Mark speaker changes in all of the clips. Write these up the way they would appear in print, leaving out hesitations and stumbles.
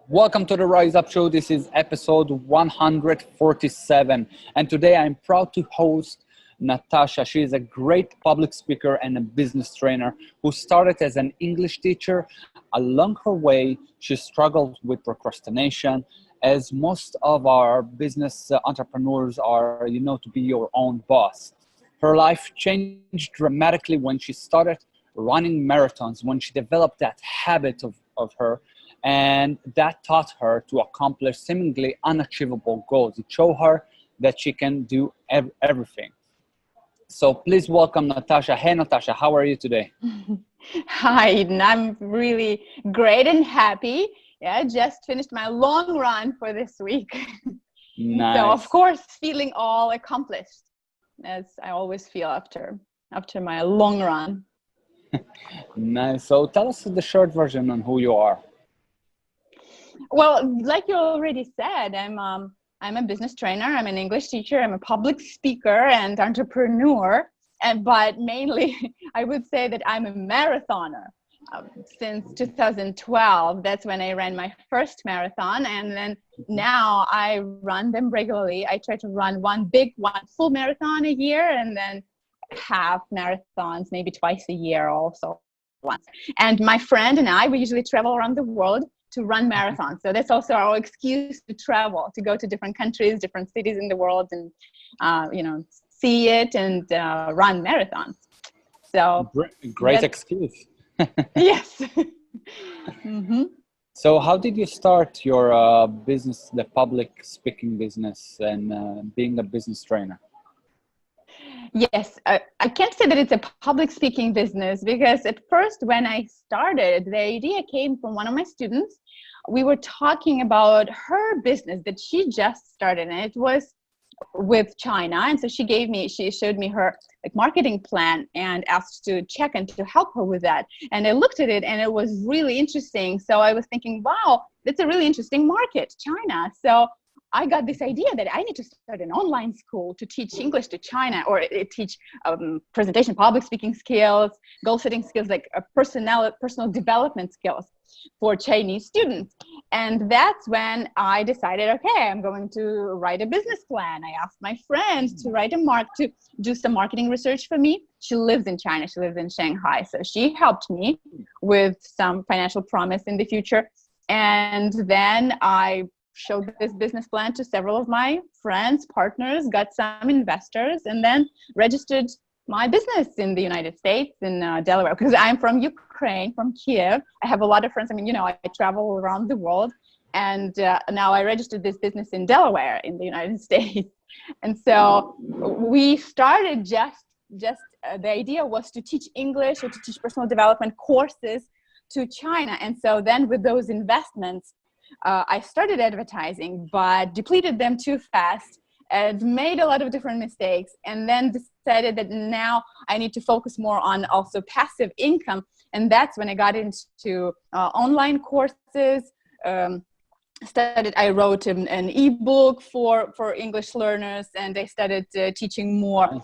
Speaker 1: Welcome to the Rise Up Show. This is episode 147. And today I'm proud to host Natasha. She is a great public speaker and a business trainer who started as an English teacher. Along her way, she struggled with procrastination, as most of our business entrepreneurs are, to be your own boss. Her life changed dramatically when she started running marathons, when she developed that habit of her, and that taught her to accomplish seemingly unachievable goals. It showed her that she can do everything. So please welcome Natasha. Hey, Natasha, how are you today?
Speaker 2: Hi, Eden. I'm really great and happy. Yeah, just finished my long run for this week.
Speaker 1: Nice.
Speaker 2: So, of course, feeling all accomplished, as I always feel after my long run.
Speaker 1: Nice. So tell us the short version on who you are.
Speaker 2: Well, like you already said, I'm a business trainer. I'm an English teacher. I'm a public speaker and entrepreneur. But mainly, I would say that I'm a marathoner. Since 2012, that's when I ran my first marathon, and then now I run them regularly. I try to run one full marathon a year, and then half marathons, maybe twice a year also once. And my friend and I, we usually travel around the world to run marathons. So that's also our excuse to travel, to go to different countries, different cities in the world, and see it and run marathons. So
Speaker 1: great excuse.
Speaker 2: Yes. Mm-hmm.
Speaker 1: So how did you start your business, the public speaking business, and being a business trainer?
Speaker 2: Yes, I can't say that it's a public speaking business, because at first when I started, the idea came from one of my students. We were talking about her business that she just started, and it was with China. And so she showed me her marketing plan and asked to check and to help her with that. And I looked at it and it was really interesting. So I was thinking, wow, that's a really interesting market, China. So I got this idea that I need to start an online school to teach English to China, or teach presentation, public speaking skills, goal setting skills, like personal development skills for Chinese students. And that's when I decided, okay, I'm going to write a business plan. I asked my friend to do some marketing research for me. She lives in China. She lives in Shanghai. So she helped me with some financial promise in the future. And then I showed this business plan to several of my friends, partners, got some investors, and then registered my business in the United States, in Delaware, because I'm from Ukraine, from Kiev. I have a lot of friends. I travel around the world, and now I registered this business in Delaware in the United States. And so we started just the idea was to teach English or to teach personal development courses to China. And so then with those investments, I started advertising, but depleted them too fast and made a lot of different mistakes, and then decided that now I need to focus more on also passive income. And that's when I got into online courses. I wrote an ebook for English learners, and I started teaching more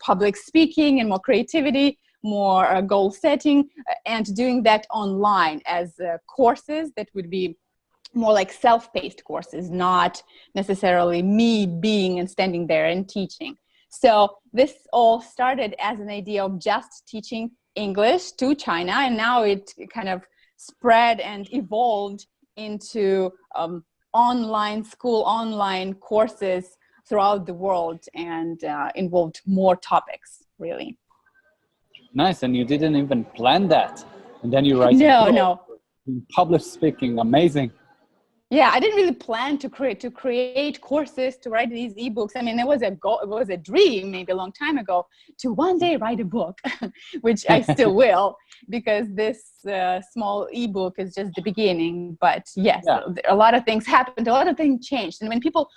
Speaker 2: public speaking and more creativity, more goal setting, and doing that online as courses that would be more like self-paced courses, not necessarily me being and standing there and teaching. So this all started as an idea of just teaching English to China, and now it kind of spread and evolved into online courses throughout the world, and involved more topics, really.
Speaker 1: Nice. And you didn't even plan that, and then you write
Speaker 2: no
Speaker 1: public speaking. Amazing.
Speaker 2: Yeah, I didn't really plan to create courses, to write these ebooks. I mean, it was a dream maybe a long time ago to one day write a book, which I still will, because this small ebook is just the beginning. But yes, a lot of things happened, a lot of things changed. And when people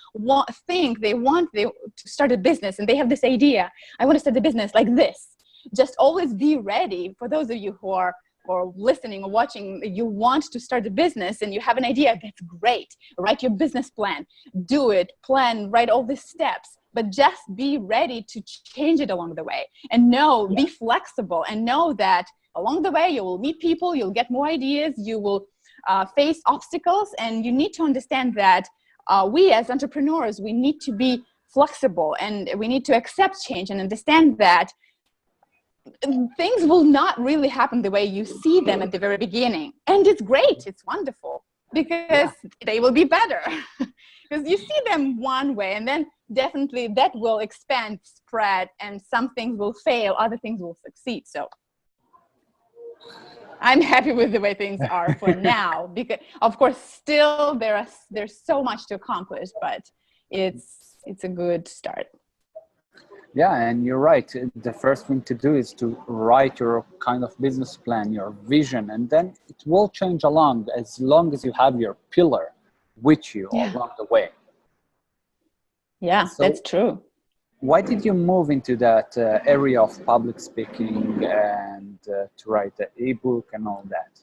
Speaker 2: think they want to start a business, and they have this idea, I want to start a business like this, just always be ready. For those of you who are or listening or watching, you want to start a business and you have an idea, that's great. Write your business plan, do it, plan, write all the steps, but just be ready to change it along the way. And be flexible, and know that along the way you will meet people, you'll get more ideas, you will face obstacles, and you need to understand that we as entrepreneurs, we need to be flexible, and we need to accept change and understand that things will not really happen the way you see them at the very beginning. And it's great, it's wonderful, because they will be better. Because you see them one way, and then definitely that will expand, spread, and some things will fail, other things will succeed. So I'm happy with the way things are for now, because of course still there's so much to accomplish, but it's a good start.
Speaker 1: Yeah, and you're right. The first thing to do is to write your kind of business plan, your vision, and then it will change along as long as you have your pillar with you along the way.
Speaker 2: Yeah,
Speaker 1: So
Speaker 2: that's true.
Speaker 1: why did you move into that area of public speaking and to write the ebook and all that?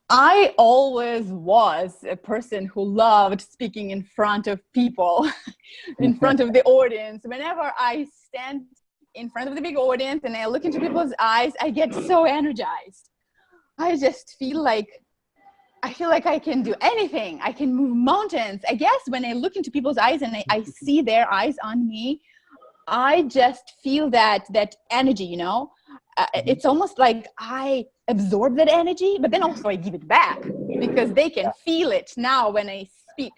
Speaker 2: I always was a person who loved speaking in front of people, in front of the audience. Whenever I stand in front of the big audience and I look into people's eyes, I get so energized. I just feel like I can do anything. I can move mountains. I guess when I look into people's eyes and I see their eyes on me, I just feel that energy, you know. It's almost like I absorb that energy, but then also I give it back, because they can feel it now when I speak.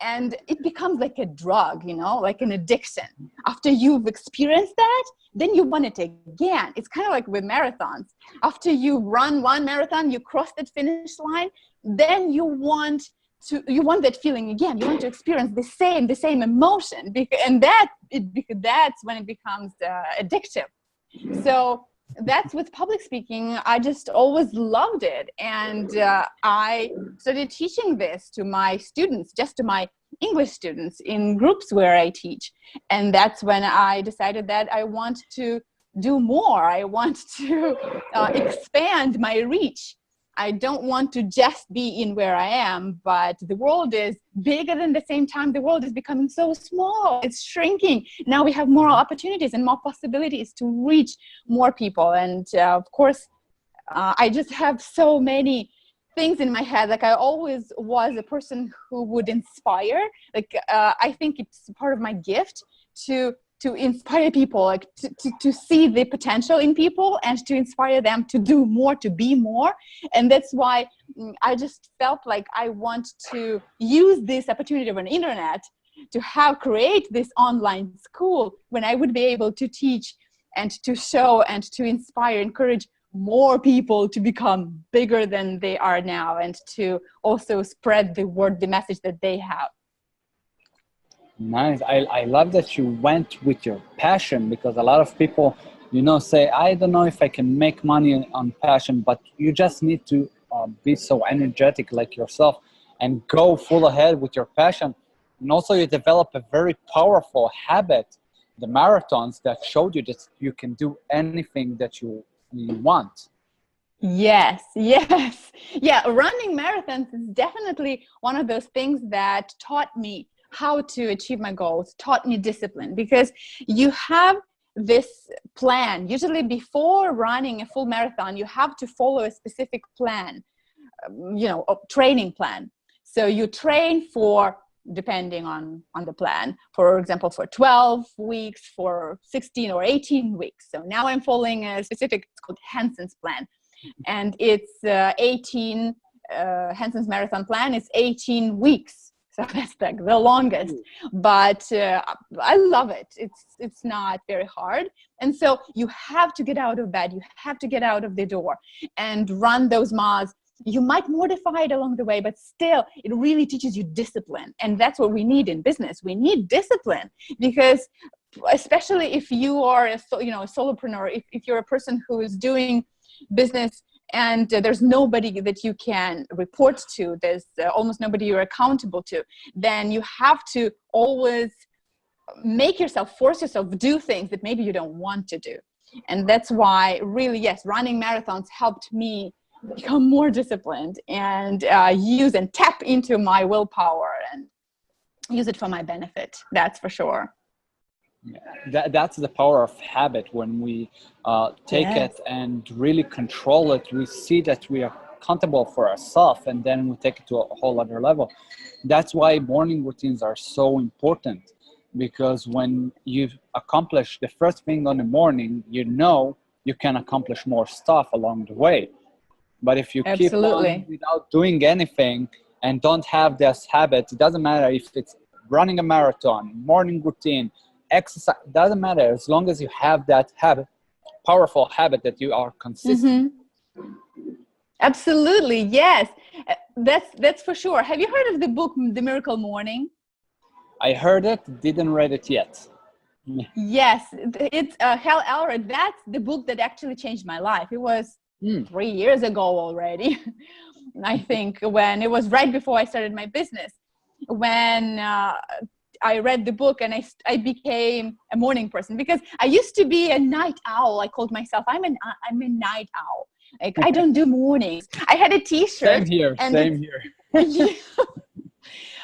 Speaker 2: And it becomes like a drug, you know, like an addiction. After you've experienced that, then you want it again. It's kind of like with marathons. After you run one marathon, you cross that finish line, then you want that feeling again. You want to experience the same emotion, and that's when it becomes addictive. So that's with public speaking. I just always loved it, and I started teaching this to my students, just to my English students in groups where I teach. And that's when I decided that I want to do more. I want to expand my reach. I don't want to just be in where I am, but the world is bigger than the same time. The world is becoming so small. It's shrinking. Now we have more opportunities and more possibilities to reach more people. And of course, I just have so many things in my head. Like I always was a person who would inspire. Like I think it's part of my gift to inspire people, like to see the potential in people and to inspire them to do more, to be more. And that's why I just felt like I want to use this opportunity of an internet to create this online school when I would be able to teach and to show and to inspire, encourage more people to become bigger than they are now, and to also spread the word, the message that they have.
Speaker 1: Nice. I love that you went with your passion, because a lot of people, say, I don't know if I can make money on passion, but you just need to be so energetic like yourself and go full ahead with your passion. And also you develop a very powerful habit, the marathons, that showed you that you can do anything that you want.
Speaker 2: Yes. Yeah, running marathons is definitely one of those things that taught me how to achieve my goals, taught me discipline, because you have this plan. Usually before running a full marathon, you have to follow a specific plan, a training plan. So you train for, depending on the plan, for example, for 12 weeks, for 16 or 18 weeks. So now I'm following a specific, it's called Hansen's plan. And it's 18, Hansen's marathon plan is 18 weeks. So that's like the longest, but I love it. It's not very hard. And so you have to get out of bed. You have to get out of the door and run those miles. You might mortify it along the way, but still it really teaches you discipline. And that's what we need in business. We need discipline, because especially if you are a solopreneur, if you're a person who is doing business and there's nobody that you can report to, there's almost nobody you're accountable to, then you have to always force yourself to do things that maybe you don't want to do. And that's why really, yes, running marathons helped me become more disciplined and use and tap into my willpower and use it for my benefit. That's for sure.
Speaker 1: That's the power of habit. When we take
Speaker 2: Yes.
Speaker 1: it and really control it, we see that we are accountable for ourselves, and then we take it to a whole other level. That's why morning routines are so important, because when you accomplish the first thing on the morning, you know you can accomplish more stuff along the way. But if you keep on
Speaker 2: Absolutely.
Speaker 1: without doing anything and don't have this habit, it doesn't matter if it's running a marathon, morning routine, exercise, doesn't matter, as long as you have that habit, powerful habit, that you are consistent.
Speaker 2: Mm-hmm. Absolutely, yes. That's for sure. Have you heard of the book The Miracle Morning?
Speaker 1: I heard it, didn't read it yet.
Speaker 2: Yes, it's Hal Elrod. That's the book that actually changed my life. It was
Speaker 1: Mm.
Speaker 2: 3 years ago already. I think when it was right before I started my business, when I read the book and I became a morning person, because I used to be a night owl. I called myself, I'm a night owl. Like, I don't do mornings. I had a
Speaker 1: Same
Speaker 2: t-shirt
Speaker 1: here,
Speaker 2: and
Speaker 1: same here.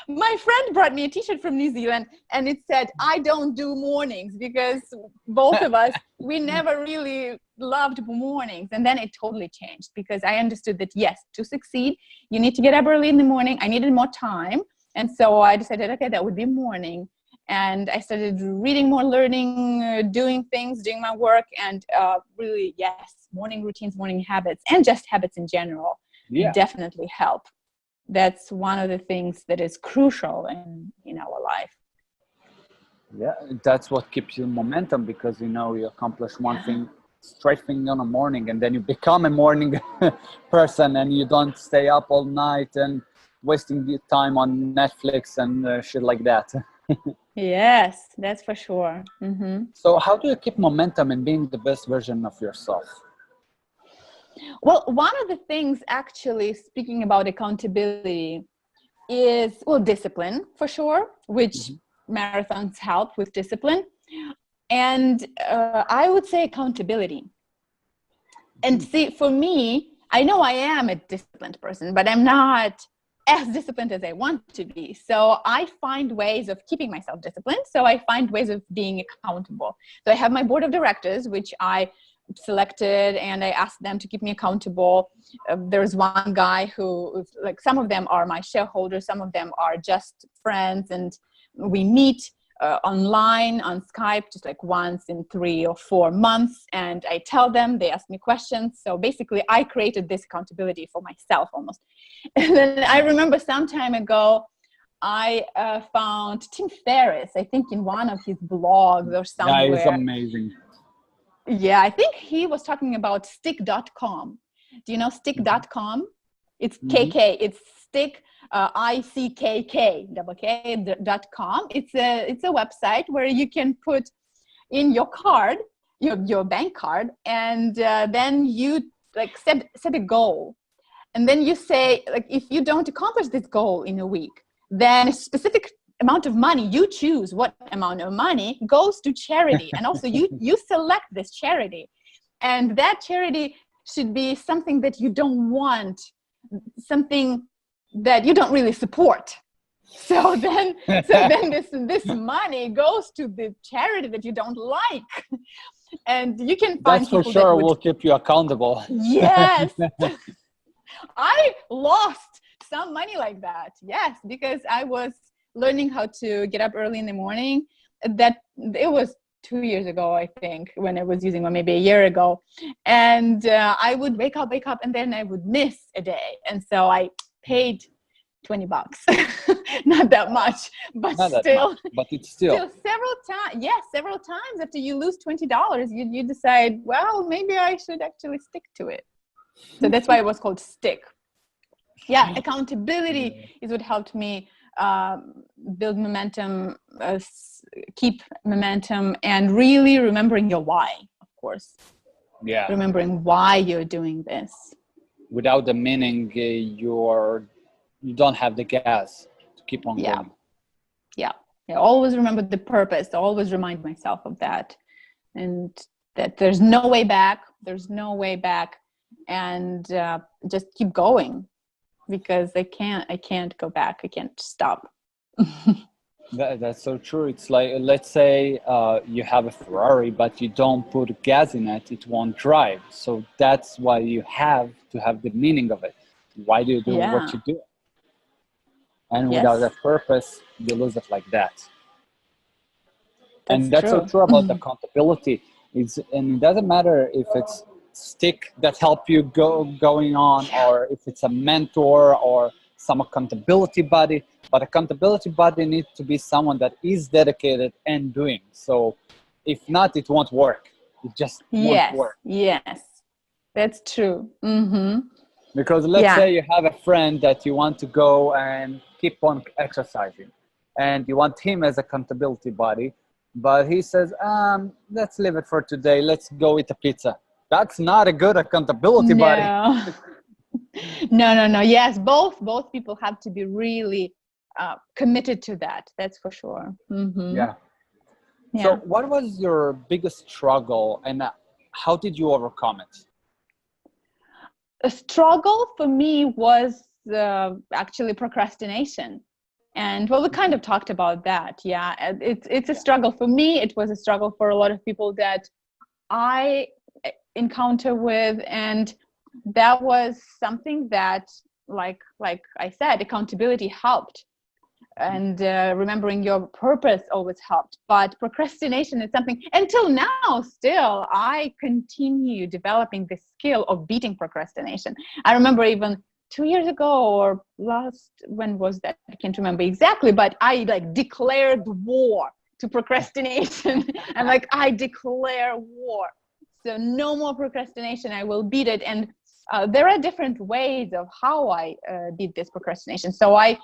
Speaker 2: my friend brought me a t-shirt from New Zealand and it said, I don't do mornings, because both of us, we never really loved mornings. And then it totally changed, because I understood that, yes, to succeed, you need to get up early in the morning. I needed more time. And so I decided, okay, that would be morning. And I started reading more, learning, doing things, doing my work, and really, yes, morning routines, morning habits, and just habits in general
Speaker 1: Yeah.
Speaker 2: definitely help. That's one of the things that is crucial in our life.
Speaker 1: Yeah, that's what keeps you momentum, because you accomplish one thing, straight thing on a morning, and then you become a morning person, and you don't stay up all night and wasting the time on Netflix and shit like that.
Speaker 2: Yes, that's for sure. Mm-hmm.
Speaker 1: So how do you keep momentum and being the best version of yourself?
Speaker 2: Well, one of the things, actually, speaking about accountability, is, well, discipline for sure, which
Speaker 1: Mhm.
Speaker 2: marathons help with discipline. And I would say accountability. And see, for me, I know I am a disciplined person, but I'm not as disciplined as I want to be. So I find ways of keeping myself disciplined. So I find ways of being accountable. So I have my board of directors, which I selected, and I asked them to keep me accountable. There's one guy who, like, some of them are my shareholders, some of them are just friends, and we meet online on Skype just like once in 3 or 4 months, and I tell them, they ask me questions. So basically I created this accountability for myself almost. And then I remember some time ago I found Tim Ferriss, I think in one of his blogs or
Speaker 1: Yeah, it's
Speaker 2: somewhere.
Speaker 1: amazing.
Speaker 2: Yeah, I think he was talking about stick.com. Do you know stick.com? It's
Speaker 1: Hmm.
Speaker 2: KK. It's stick, ICKK.com. It's a website where you can put in your card, your bank card, and then you like set a goal. And then you say, like, if you don't accomplish this goal in a week, then a specific amount of money, you choose what amount of money goes to charity. And also you select this charity. And that charity should be something that you don't want, something that you don't really support. So then this money goes to the charity that you don't like. And you can
Speaker 1: That's
Speaker 2: find
Speaker 1: for
Speaker 2: people that
Speaker 1: sure
Speaker 2: would,
Speaker 1: will keep you accountable.
Speaker 2: yes. I lost some money like that. Yes, because I was learning how to get up early in the morning. That it was 2 years ago, I think, when I was using one, maybe a year ago. And I would wake up, and then I would miss a day. And so I paid $20. Not that much, but
Speaker 1: Not that
Speaker 2: still,
Speaker 1: much, but it's still.
Speaker 2: several times. Yes, several times after you lose $20, you decide, well, maybe I should actually stick to it. So that's why it was called stick. Yeah, accountability is what helped me build momentum, keep momentum, and really remembering your why, of course.
Speaker 1: Yeah.
Speaker 2: Remembering why you're doing this.
Speaker 1: Without the meaning, you don't have the gas to keep on
Speaker 2: Yeah.
Speaker 1: going.
Speaker 2: Yeah. I always remember the purpose. I always remind myself of that. And that there's no way back. There's no way back. And just keep going, because I can't go back. I can't stop.
Speaker 1: That's so true. It's like, let's say you have a Ferrari, but you don't put gas in it, it won't drive. So that's why you have to have the meaning of it. Why do you do what
Speaker 2: Yeah.
Speaker 1: you do? And without
Speaker 2: Yes,
Speaker 1: that purpose, you lose it like that.
Speaker 2: that's
Speaker 1: And that's so
Speaker 2: true.
Speaker 1: true about accountability. And it doesn't matter if it's stick that help you going on,
Speaker 2: Yeah.
Speaker 1: or if it's a mentor or some accountability buddy. But accountability buddy needs to be someone that is dedicated and doing. So if not, it won't work. It just won't
Speaker 2: Yes,
Speaker 1: work.
Speaker 2: yes, that's true. Mm-hmm.
Speaker 1: Because let's
Speaker 2: Yeah.
Speaker 1: say you have a friend that you want to go and keep on exercising, and you want him as accountability buddy, but he says, let's leave it for today. Let's go eat a pizza. That's not a good accountability buddy.
Speaker 2: No. No. Yes, both people have to be really committed to that. That's for sure. Mm-hmm.
Speaker 1: Yeah. So
Speaker 2: Yeah.
Speaker 1: what was your biggest struggle, and how did you overcome it?
Speaker 2: A struggle for me was actually procrastination. And well, we kind of talked about that. Yeah, and it's a struggle for me. It was a struggle for a lot of people that I encounter with, and that was something that, like I said, accountability helped, and remembering your purpose always helped. But procrastination is something, until now still I continue developing the skill of beating procrastination. I remember even 2 years ago, or last, when was that, I can't remember exactly, but I like declared war to procrastination. And like, I declare war, so no more procrastination, I will beat it. And there are different ways of how I beat this procrastination. So I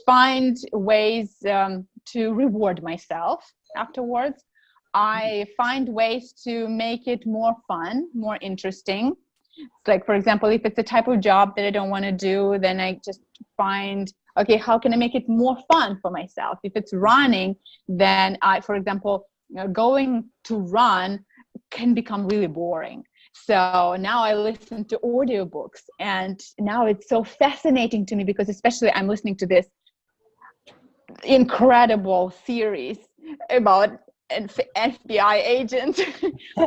Speaker 2: find ways to reward myself afterwards. I find ways to make it more fun, more interesting. Like, for example, if it's a type of job that I don't want to do, then I just find, okay, how can I make it more fun for myself? If it's running, then for example, going to run can become really boring. So now I listen to audiobooks, and now it's so fascinating to me, because especially I'm listening to this incredible series about an FBI agent.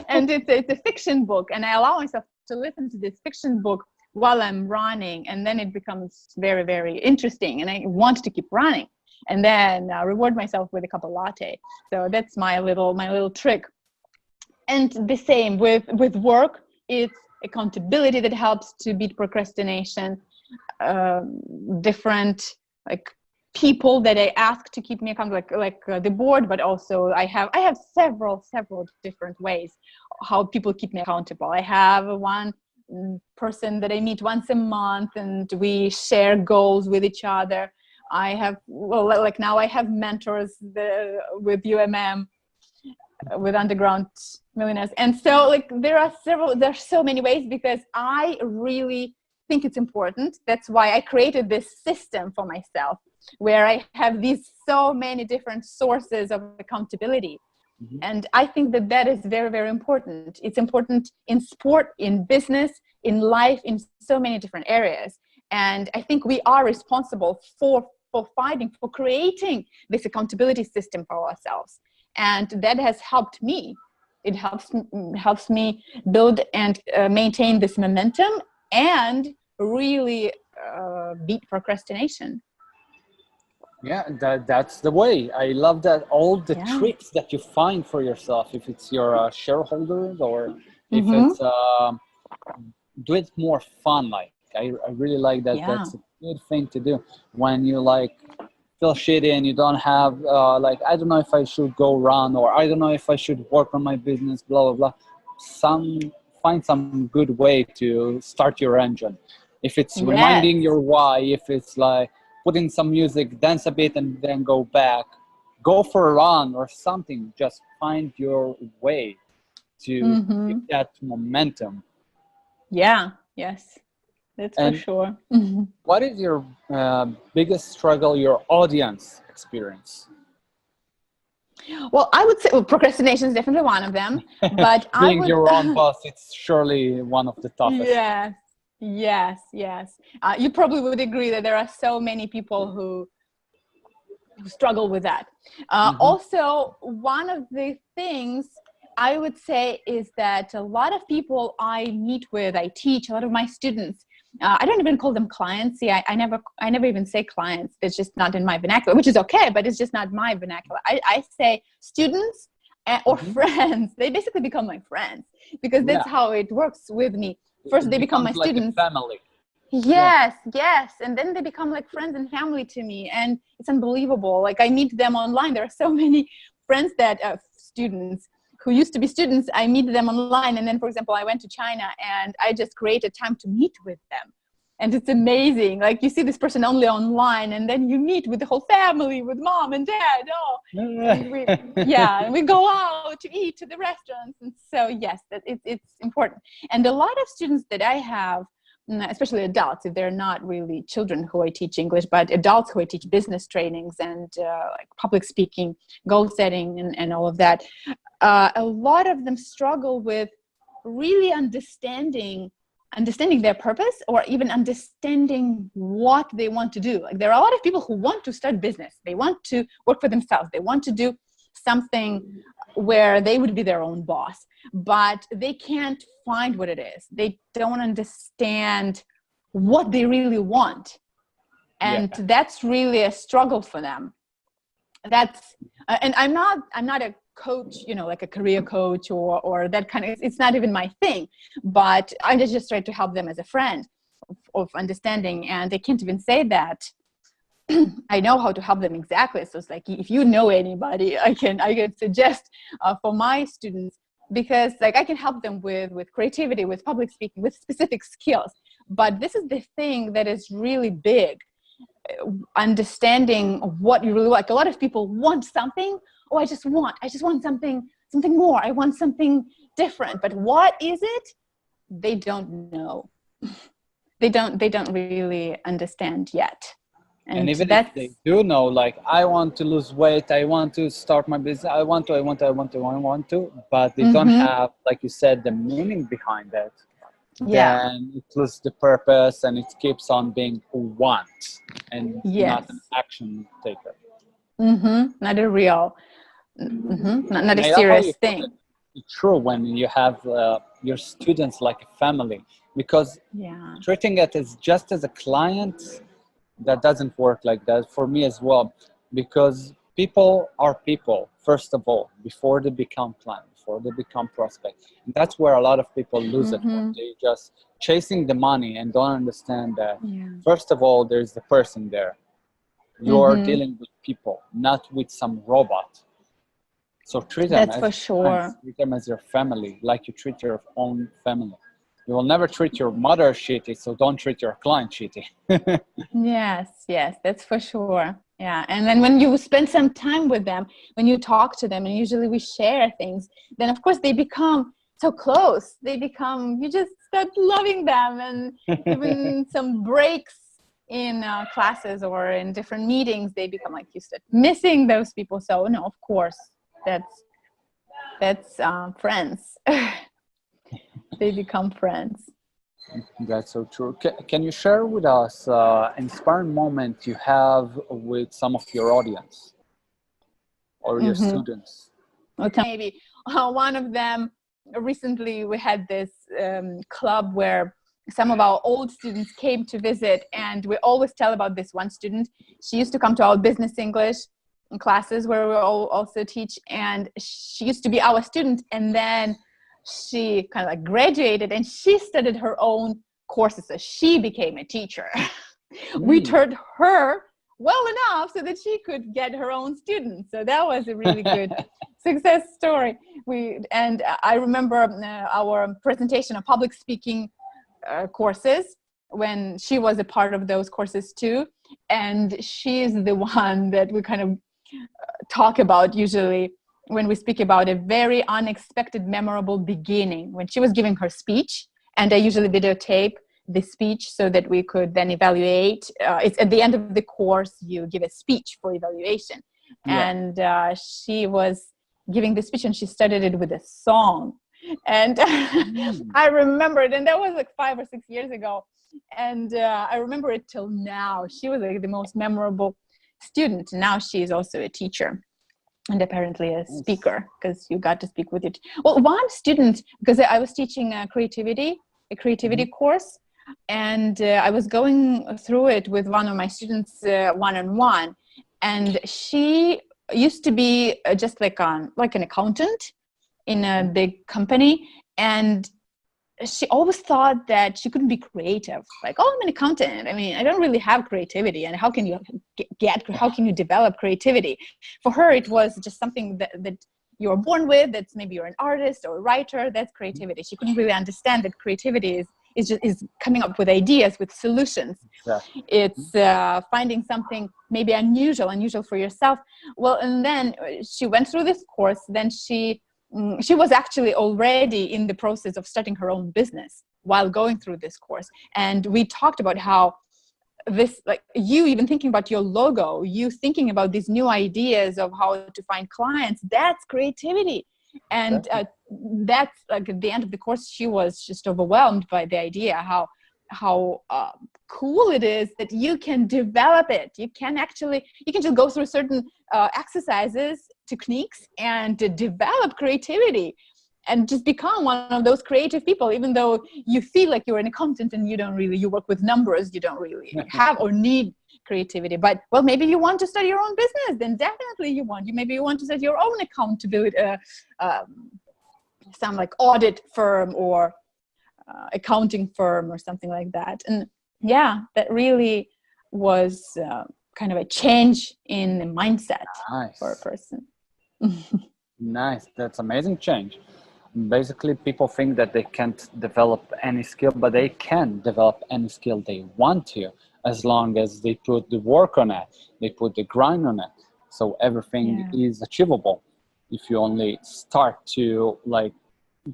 Speaker 2: And it's a fiction book, and I allow myself to listen to this fiction book while I'm running, and then it becomes very, very interesting, and I want to keep running, and then reward myself with a cup of latte. So that's my little trick. And the same with work. It's accountability that helps to beat procrastination. Different, like, people that I ask to keep me accountable, like the board, but also I have several different ways how people keep me accountable. I have one person that I meet once a month, and we share goals with each other. I have, well, like now I have mentors with UMM, with Underground Millionaires. And so like there's so many ways, because I really think it's important. That's why I created this system for myself, where I have these so many different sources of accountability.
Speaker 1: Mm-hmm.
Speaker 2: And I think that is very, very important. It's important in sport, in business, in life, in so many different areas. And I think we are responsible for fighting, for creating this accountability system for ourselves. And that has helped me. It helps me build and maintain this momentum, and really beat procrastination.
Speaker 1: Yeah, that's the way. I love that, all the
Speaker 2: Yeah.
Speaker 1: tricks that you find for yourself, if it's your shareholders, or if
Speaker 2: Mm-hmm.
Speaker 1: it's do it more fun. Like, I really like that.
Speaker 2: Yeah.
Speaker 1: That's a good thing to do when you like feel shitty and you don't have like, I don't know if I should go run, or I don't know if I should work on my business, blah blah blah. Find some good way to start your engine. If it's
Speaker 2: Yes.
Speaker 1: reminding your why, if it's like put in some music, dance a bit, and then go back, go for a run or something. Just find your way to keep
Speaker 2: Mm-hmm.
Speaker 1: that momentum.
Speaker 2: Yeah. Yes. That's for
Speaker 1: And
Speaker 2: sure. Mm-hmm.
Speaker 1: what is your biggest struggle your audience experience?
Speaker 2: Well, I would say, well, procrastination is definitely one of them, but I
Speaker 1: Being
Speaker 2: would.
Speaker 1: your own boss, it's surely one of the toughest.
Speaker 2: Yes. Yes. You probably would agree that there are so many people who who struggle with that. Also, one of the things I would say is that a lot of people I meet with, I teach, a lot of my students, I don't even call them clients. See, I never even say clients. It's just not in my vernacular, which is okay, but it's just not my vernacular. I say students or friends. They basically become my friends, because that's how it works with me. First, they become my
Speaker 1: like
Speaker 2: students.
Speaker 1: a family.
Speaker 2: Yes, yes. And then they become like friends and family to me. And it's unbelievable. Like, I meet them online. There are so many friends that, students who used to be students, I meet them online. And then, for example, I went to China and I just created time to meet with them. And it's amazing. Like, you see this person only online, and then you meet with the whole family, with mom and dad. And we go out to eat to the restaurants. And so, yes, it's important. And a lot of students that I have, especially adults, if they're not really children who I teach English, but adults who I teach business trainings and like public speaking, goal setting, and all of that, a lot of them struggle with really understanding their purpose, or even understanding what they want to do. Like, there are a lot of people who want to start business. They want to work for themselves. They want to do something where they would be their own boss, but they can't find what it is. They don't understand what they really want. And that's really a struggle for them. That's, and I'm not a coach, like a career coach or that kind of, it's not even my thing, but I just try to help them as a friend of understanding, and they can't even say that I know how to help them exactly. So it's like, if you know anybody, I can suggest for my students, because like I can help them with creativity, with public speaking, with specific skills. But this is the thing that is really big, understanding what you really like. A lot of people want something. Oh, I just want something more. I want something different. But what is it? They don't know. They don't really understand yet.
Speaker 1: And even if they do know, like, I want to lose weight, I want to start my business, I want to, but they don't have, like you said, the meaning behind it. Then it loses the purpose, and it keeps on being a want and not an action taker.
Speaker 2: Not a real, not a serious thing.
Speaker 1: It's true when you have your students like a family, because treating it as just as a client, that doesn't work like that for me as well, because people are people, first of all, before they become client, before they become prospect. And that's where a lot of people lose it, when they just chasing the money and don't understand that first of all, there's the person there. You're dealing with people, not with some robot. So treat them as friends, treat them as your family, like you treat your own family. You will never treat your mother shitty, so don't treat your client shitty.
Speaker 2: Yes, that's for sure. Yeah, and then when you spend some time with them, when you talk to them, and usually we share things, then of course they become so close. You just start loving them, and even some breaks in classes or in different meetings, they become like, you start missing those people. So no, of course, that's friends. They become friends.
Speaker 1: That's so true. Can you share with us inspiring moment you have with some of your audience or your students?
Speaker 2: Okay, maybe one of them, recently we had this club where some of our old students came to visit, and we always tell about this one student. She used to come to our business English classes where we also teach, and she used to be our student, and then she kind of like graduated and she studied her own courses. So she became a teacher. We taught her well enough so that she could get her own students. So that was a really good success story. I remember our presentation of public speaking courses when she was a part of those courses too. And she's the one that we kind of talk about usually when we speak about a very unexpected, memorable beginning, when she was giving her speech, and I usually videotape the speech so that we could then evaluate. It's at the end of the course, you give a speech for evaluation. And she was giving the speech, and she started it with a song. And I remember it, and that was like 5 or 6 years ago. And I remember it till now. She was like the most memorable student. Now she is also a teacher and apparently a speaker, because you got to speak with it. Well, one student, because I was teaching a creativity course, and I was going through it with one of my students one-on-one, and she used to be just like an accountant in a big company, and she always thought that she couldn't be creative. Like, oh, I'm an accountant. I mean, I don't really have creativity. And how can you how can you develop creativity? For her, it was just something that you're born with. That's maybe you're an artist or a writer. That's creativity. She couldn't really understand that creativity is coming up with ideas, with solutions. Exactly. It's finding something maybe unusual for yourself. Well, and then she went through this course. Then she was actually already in the process of starting her own business while going through this course. And we talked about how this, like, you even thinking about your logo, you thinking about these new ideas of how to find clients, that's creativity. And that's like at the end of the course, she was just overwhelmed by the idea how cool it is that you can develop it. You can just go through certain exercises, techniques, and to develop creativity and just become one of those creative people, even though you feel like you're an accountant and you work with numbers, you don't really have or need creativity. But well, maybe you want to start your own business, then definitely maybe you want to start your own accountability, some like audit firm or accounting firm or something like that. And yeah, that really was kind of a change in the mindset for a person.
Speaker 1: Nice. That's amazing change. Basically, people think that they can't develop any skill, but they can develop any skill they want to, as long as they put the work on it, they put the grind on it. So everything is achievable if you only start to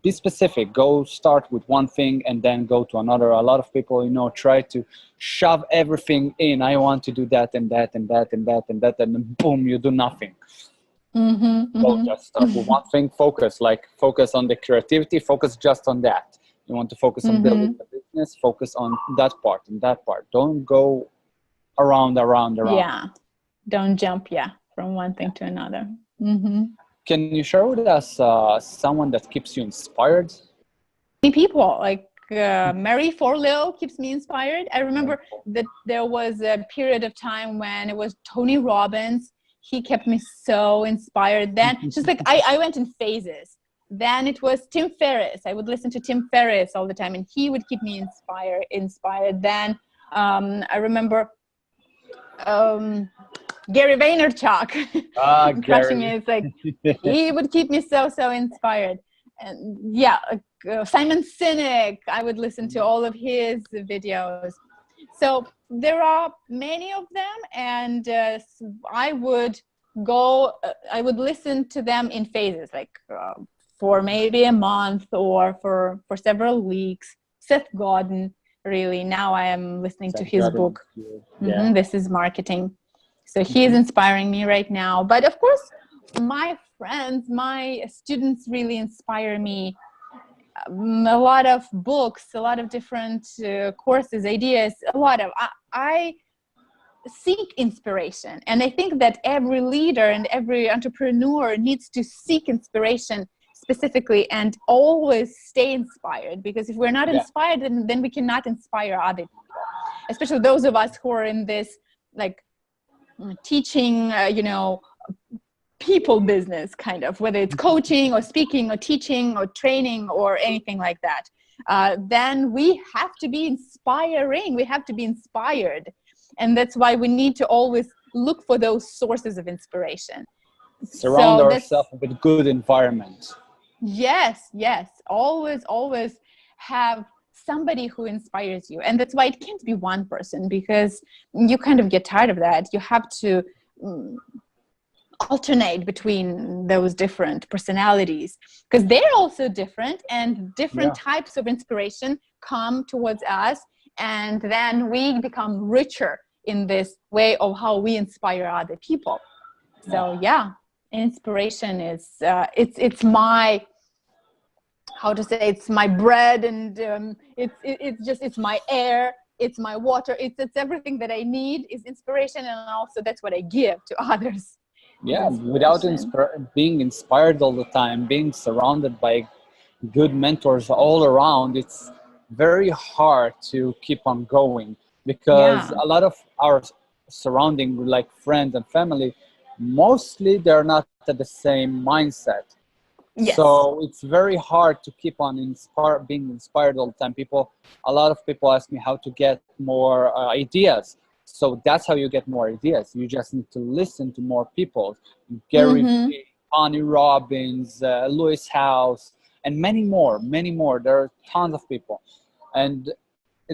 Speaker 1: be specific. Go start with one thing and then go to another. A lot of people, try to shove everything in. I want to do that and that and that and that and that, and then boom, you do nothing. So just start with one thing. Focus on the creativity. Focus just on that. You want to focus on building the business. Focus on that part and that part. Don't go around.
Speaker 2: Yeah, don't jump from one thing to another.
Speaker 1: Can you share with us someone that keeps you inspired?
Speaker 2: Many people, like Mary Forleo keeps me inspired. I remember that there was a period of time when it was Tony Robbins. He kept me so inspired. Then just like I went in phases. Then it was Tim Ferriss. I would listen to Tim Ferriss all the time, and he would keep me inspired. Then I remember Gary Vaynerchuk. Crushing it. It's like he would keep me so inspired. And Simon Sinek, I would listen to all of his videos. So there are many of them, and I would listen to them in phases, like for maybe a month or for several weeks. Seth Godin, really, now I am listening to his book. This is Marketing. So he is inspiring me right now. But of course, my friends, my students really inspire me. A lot of books, a lot of different courses, ideas, I seek inspiration. And I think that every leader and every entrepreneur needs to seek inspiration specifically and always stay inspired, because if we're not inspired, then we cannot inspire other people, especially those of us who are in this teaching, people business, kind of, whether it's coaching or speaking or teaching or training or anything like that. Then we have to be inspiring. We have to be inspired. And that's why we need to always look for those sources of inspiration.
Speaker 1: Surround ourselves with good environment.
Speaker 2: Yes. Always have somebody who inspires you. And that's why it can't be one person, because you kind of get tired of that. You have to alternate between those different personalities, because they're also different, and different types of inspiration come towards us, and then we become richer in this way of how we inspire other people. So inspiration is it's my, how to say, it's my bread, and it's my air. it's my water, it's everything that I need is inspiration, and also that's what I give to others.
Speaker 1: Yeah, without being inspired all the time, being surrounded by good mentors all around, it's very hard to keep on going, because
Speaker 2: Yeah.
Speaker 1: a lot of our surrounding, like friends and family, mostly they're not at the same mindset.
Speaker 2: Yes.
Speaker 1: So it's very hard to keep on being inspired all the time. A lot of people ask me how to get more ideas. So that's how you get more ideas. You just need to listen to more people. Gary
Speaker 2: Mm-hmm.
Speaker 1: Vee, Tony Robbins, Lewis House, and many more, many more. There are tons of people. And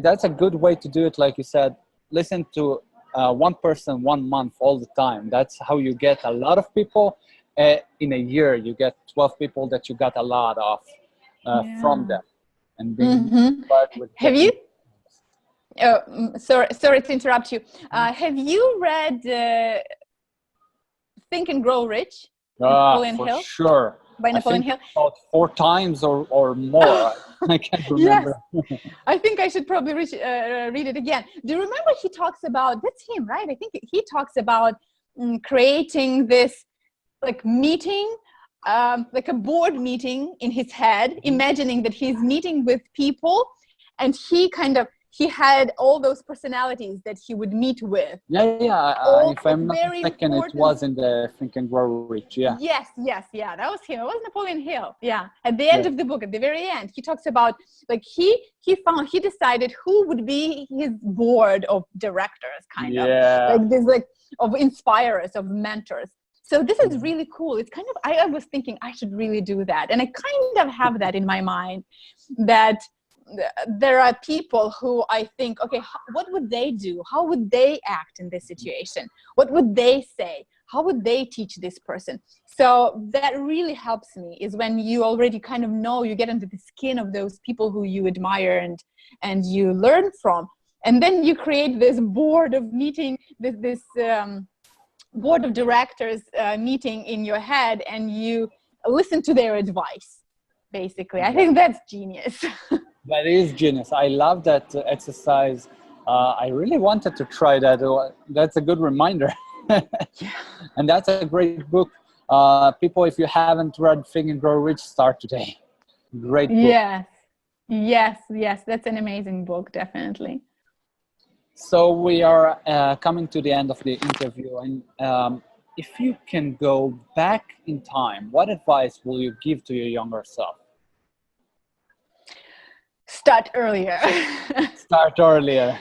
Speaker 1: that's a good way to do it. Like you said, listen to one person 1 month all the time. That's how you get a lot of people. In a year, you get 12 people that you got a lot of from them, and being inspired with
Speaker 2: Have you
Speaker 1: getting.
Speaker 2: sorry to interrupt you, have you read Think and Grow Rich, Napoleon
Speaker 1: For
Speaker 2: Hill,
Speaker 1: sure.
Speaker 2: by Napoleon Hill?
Speaker 1: About 4 times or more. I can't remember.
Speaker 2: Yes, I think I should probably read it again. Do you remember he talks about, that's him, right? I think he talks about creating this like meeting, like a board meeting in his head, imagining that he's meeting with people, and he had all those personalities that he would meet with.
Speaker 1: Yeah. If I'm not mistaken, it was in the Think and Grow Rich. Yeah.
Speaker 2: Yes, that was him. It was Napoleon Hill. Yeah, at the end of the book, at the very end, he talks about like he decided who would be his board of directors, kind of like this, like of inspirers, of mentors. So this is really cool. It's kind of, I was thinking I should really do that, and I kind of have that in my mind, that there are people who I think, okay, what would they do? How would they act in this situation? What would they say? How would they teach this person? So that really helps me, is when you already kind of know, you get into the skin of those people who you admire and you learn from. And then you create this board of meeting, this board of directors meeting in your head, and you listen to their advice, basically. I think that's genius.
Speaker 1: That is genius. I love that exercise. I really wanted to try that. That's a good reminder. And that's a great book. People, if you haven't read Think and Grow Rich, start today. Great book.
Speaker 2: Yes. That's an amazing book, definitely.
Speaker 1: So we are coming to the end of the interview. And if you can go back in time, what advice will you give to your younger self?
Speaker 2: Start earlier.
Speaker 1: Start earlier.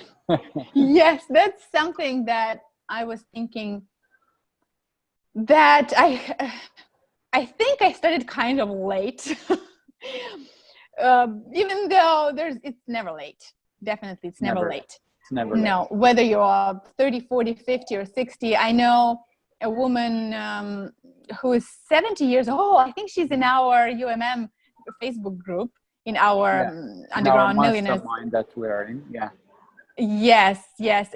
Speaker 2: Yes, that's something that I was thinking, that I think I started kind of late. Even though it's never late. Definitely, it's never late.
Speaker 1: It's never late.
Speaker 2: No, whether you're 30, 40, 50, or 60. I know a woman who is 70 years old. I think she's in our UMM Facebook group, in our Underground Millionaires
Speaker 1: that we're in.
Speaker 2: Yes.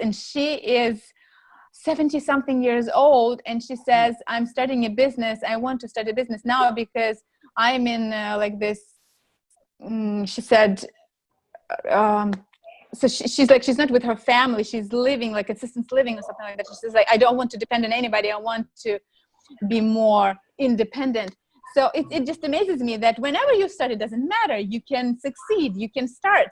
Speaker 2: And she is 70 something years old, and she says, I'm starting a business. I want to start a business now because I'm in like this, she said, so she's like, she's not with her family. She's living like assistance living or something like that. She says, like, I don't want to depend on anybody. I want to be more independent. So it just amazes me that whenever you start, it doesn't matter. You can succeed, you can start.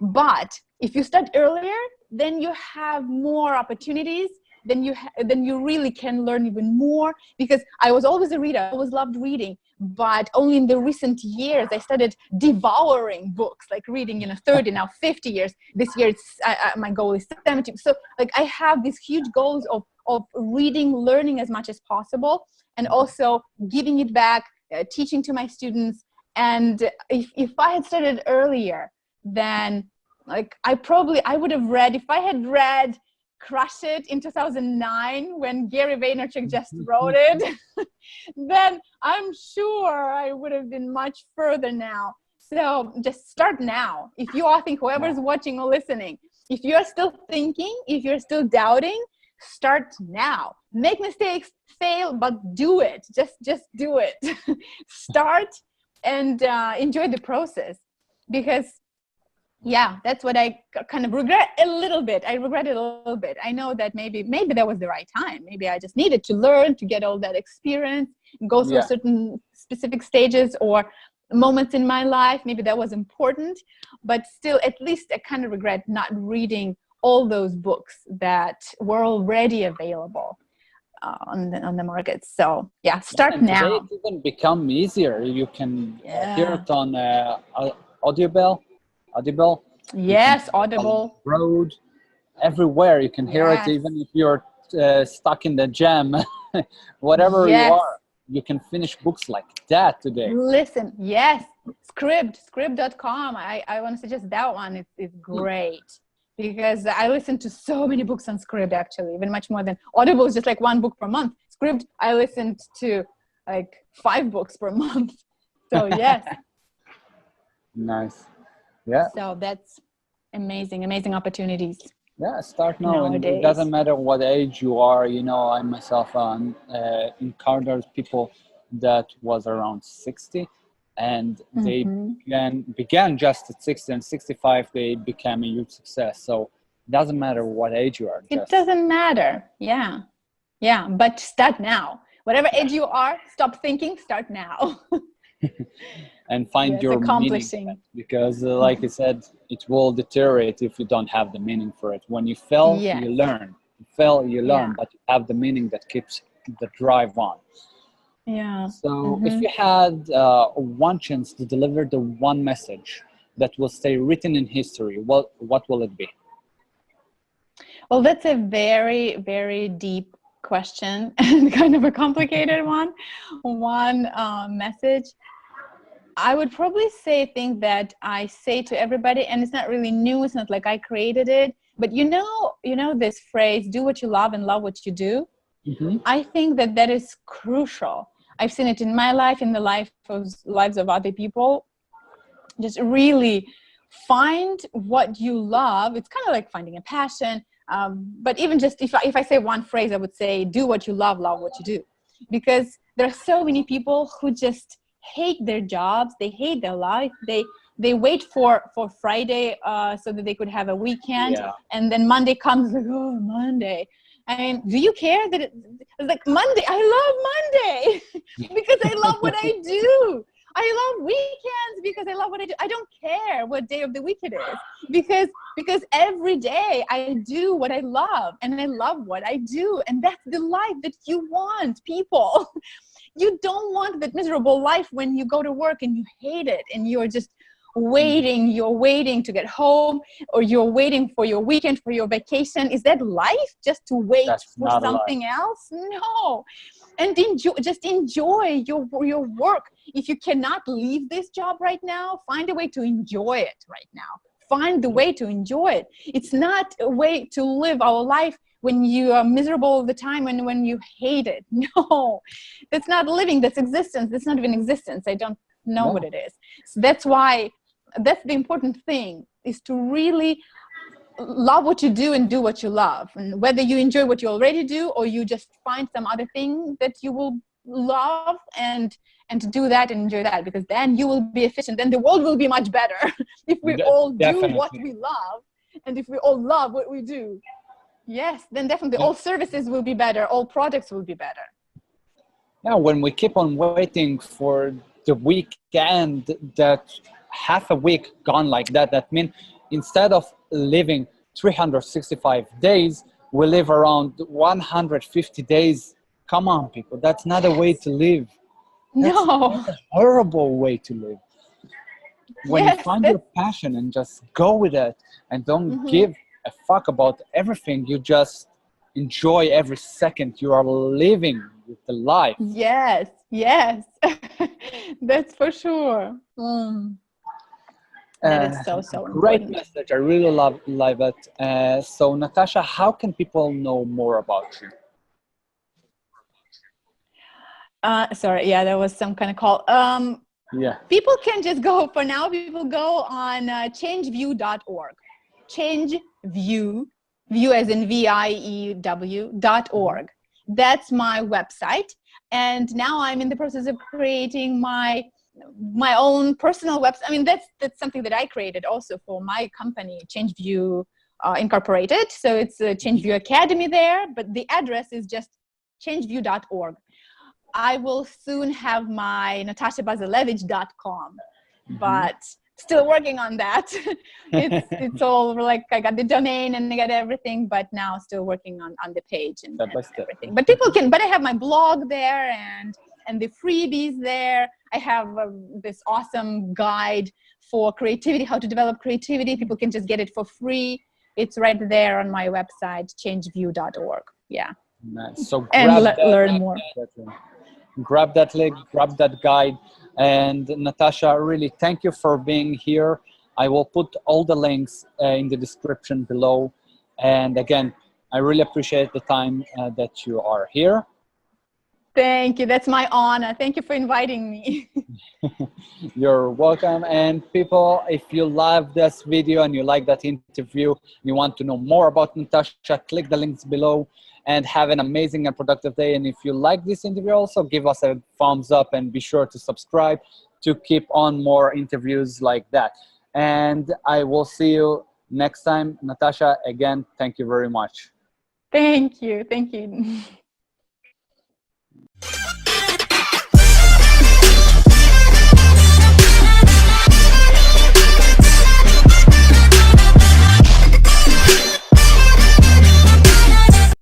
Speaker 2: But if you start earlier, then you have more opportunities. Then you really can learn even more. Because I was always a reader. I always loved reading. But only in the recent years, I started devouring books, like reading, 30, now 50 years. This year, my goal is 70. So like I have these huge goals of reading, learning as much as possible, and also giving it back, teaching to my students. And if I had started earlier, then like I would have read, if I had read Crush It in 2009 when Gary Vaynerchuk just wrote it, then I'm sure I would have been much further now. So just start now. If you are thinking, whoever's watching or listening, if you're still thinking, if you're still doubting, start now. Make mistakes, fail, but do it. Just do it. Start and enjoy the process, because Yeah, that's what I kind of regret a little bit. I regret it a little bit. I know that maybe that was the right time. Maybe I just needed to learn, to get all that experience, go through
Speaker 1: Yeah.
Speaker 2: certain specific stages or moments in my life. Maybe that was important, but still, at least I kind of regret not reading all those books that were already available on the market. So yeah,
Speaker 1: Yeah,
Speaker 2: start
Speaker 1: and today
Speaker 2: now.
Speaker 1: it's even become easier. You can hear
Speaker 2: Yeah.
Speaker 1: it on Audible. Audible. You can
Speaker 2: Yes,
Speaker 1: hear it on
Speaker 2: Audible.
Speaker 1: the road, everywhere. You can hear it
Speaker 2: Yes.
Speaker 1: even if you're stuck in the jam, whatever you
Speaker 2: Yes.
Speaker 1: are. You can finish books like that today.
Speaker 2: Listen, yes, script.com. I want to suggest that one. It's
Speaker 1: Hmm.
Speaker 2: great because I listen to so many books on Script, actually, even much more than Audible is just like one book per month. Script, I listened to like 5 books per month. So yes,
Speaker 1: Nice. Yeah.
Speaker 2: so that's amazing opportunities
Speaker 1: Yeah, start now, and it doesn't
Speaker 2: nowadays.
Speaker 1: matter what age you are. You know, I myself encountered people that was around 60, and they
Speaker 2: Hmm.
Speaker 1: began just at 60 and 65. They became a huge success. So it doesn't matter what age you are.
Speaker 2: It
Speaker 1: Just
Speaker 2: doesn't matter. Yeah. Yeah. But start now. Whatever
Speaker 1: yeah,
Speaker 2: age you are, stop thinking, start now.
Speaker 1: and find
Speaker 2: Yes,
Speaker 1: your meaning in it,
Speaker 2: accomplishing.
Speaker 1: because, like I said, it will deteriorate if you don't have the meaning for it. When you fail,
Speaker 2: Yes.
Speaker 1: you learn. You fail, you
Speaker 2: Yeah.
Speaker 1: learn, but you have the meaning that keeps the drive on.
Speaker 2: Yeah.
Speaker 1: So, if
Speaker 2: Hmm.
Speaker 1: you had one chance to deliver the one message that will stay written in history, what will it be?
Speaker 2: Well, that's a very deep question and kind of a complicated one. One message. I would probably say a thing that I say to everybody, and it's not really new. It's not like I created it, but this phrase, "Do what you love and love what you do."
Speaker 1: Hmm.
Speaker 2: I think that that is crucial. I've seen it in my life, in the lives of other people. Just really find what you love. It's kind of like finding a passion. But even just if I say one phrase, I would say, do what you love what you do. Because there are so many people who just hate their jobs. They hate their life. They wait for Friday so that they could have a weekend.
Speaker 1: Yeah,
Speaker 2: And then Monday comes, like, oh, Monday. I mean, do you care that it's like Monday? I love Monday because I love what I do. I love weekends because I love what I do. I don't care what day of the week it is because every day I do what I love and I love what I do. And that's the life that you want, people. You don't want that miserable life when you go to work and you hate it and you're just you're waiting to get home, or you're waiting for your weekend, for your vacation. Is that life, just to wait
Speaker 1: that's
Speaker 2: for
Speaker 1: not a lie.
Speaker 2: something else? No. And enjoy your work. If you cannot leave this job right now, find a way to enjoy it right now. Find the way to enjoy it. It's not a way to live our life when you are miserable all the time and when you hate it. No, that's not living. That's existence. That's not even existence. I don't know what
Speaker 1: No,
Speaker 2: it is. So that's the important thing, is to really love what you do and do what you love. And whether you enjoy what you already do or you just find some other thing that you will love and to do that and enjoy that, because then you will be efficient. Then the world will be much better if we all do what
Speaker 1: definitely.
Speaker 2: we love and if we all love what we do. Yes, then definitely
Speaker 1: Yeah.
Speaker 2: all services will be better, all products will be better.
Speaker 1: Yeah, when we keep on waiting for the weekend, that half a week gone like that, that means instead of living 365 days, we live around 150 days. Come on, people, that's not a way
Speaker 2: Yes.
Speaker 1: to live. That's
Speaker 2: No.
Speaker 1: a horrible way to live. When you
Speaker 2: Yes,
Speaker 1: find your
Speaker 2: that's
Speaker 1: passion and just go with it and don't
Speaker 2: mhm.
Speaker 1: give a fuck about everything, you just enjoy every second you are living with the life.
Speaker 2: Yes, yes. That's for sure. That is
Speaker 1: Uh,
Speaker 2: so
Speaker 1: Great
Speaker 2: important.
Speaker 1: message. I really love it. So, Natasha, how can people know more about you?
Speaker 2: Sorry, yeah, there was some kind of call.
Speaker 1: Yeah.
Speaker 2: People can just go, for now, people go on changeview.org. Changeview, view as in VIEW.org. That's my website. And now I'm in the process of creating my my own personal website. I mean, that's something that I created also for my company, ChangeView Incorporated. So it's a ChangeView Academy there, but the address is just changeview.org. I will soon have my natashabazilevych.com, but still working on that. It's all like, I got the domain and I got everything, but now still working on the page and everything. But people can, but I have my blog there and the freebies there. I have this awesome guide for creativity, how to develop creativity. People can just get it for free. It's right there on my website, changeview.org. Yeah.
Speaker 1: Nice. So
Speaker 2: learn more.
Speaker 1: Grab that link, grab that guide. And Natasha, really thank you for being here. I will put all the links in the description below. And again, I really appreciate the time that you are here.
Speaker 2: Thank you. That's my honor. Thank you for inviting me.
Speaker 1: You're welcome. And people, if you love this video and you like that interview, you want to know more about Natasha, click the links below and have an amazing and productive day. And if you like this interview, also give us a thumbs up and be sure to subscribe to keep on more interviews like that. And I will see you next time. Natasha, again, thank you very much.
Speaker 2: Thank you. Thank you.